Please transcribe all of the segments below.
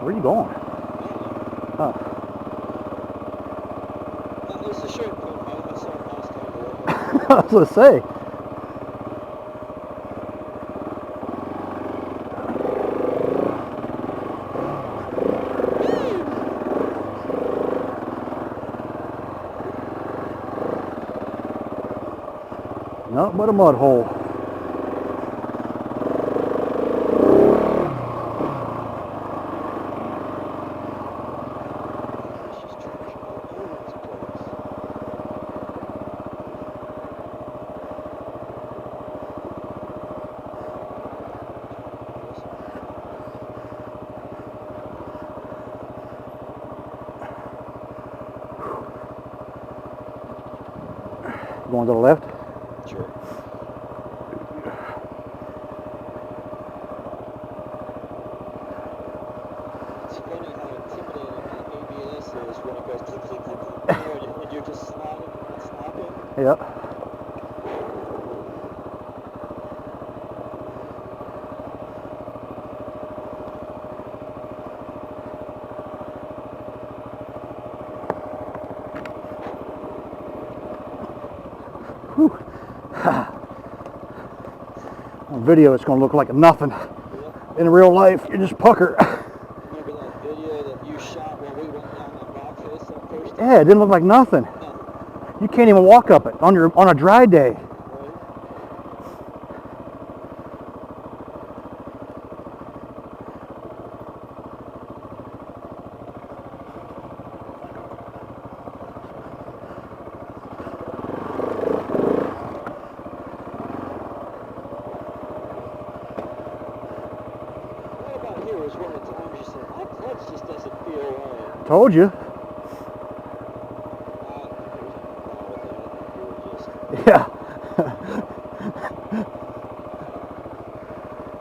Where are you going? Oh. It's a shortcut home. I saw a nice car there. I was going to say. Nothing but a mud hole. Going to the left? Sure. It's funny how intimidating that ABS is when it goes click, click, click, click, and you're just sliding and stopping. Yep. Whew. On video, it's going to look like nothing. Yeah. In real life, you just pucker. Remember that video that you shot when we went down that rock face that first time? Yeah, it didn't look like nothing. Nothing. You can't even walk up it on a dry day. Right? What about here is one of the times you said, my clutch just doesn't feel right. Told you. Yeah.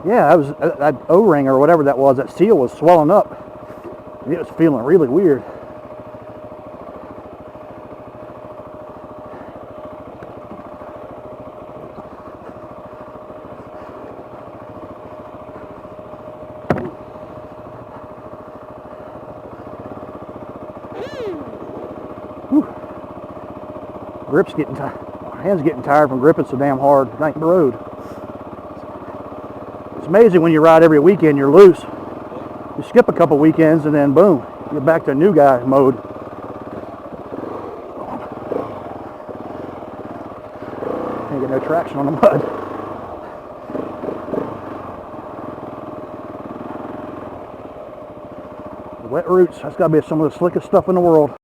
Yeah, that O-ring or whatever that was, that seal was swelling up. It was feeling really weird. Whew. Grip's getting tired. Hands getting tired from gripping so damn hard. It ain't the road. It's amazing when you ride every weekend, you're loose. You skip a couple weekends and then boom, you're back to new guy mode. Can't get no traction on the mud. Wet roots, that's gotta be some of the slickest stuff in the world.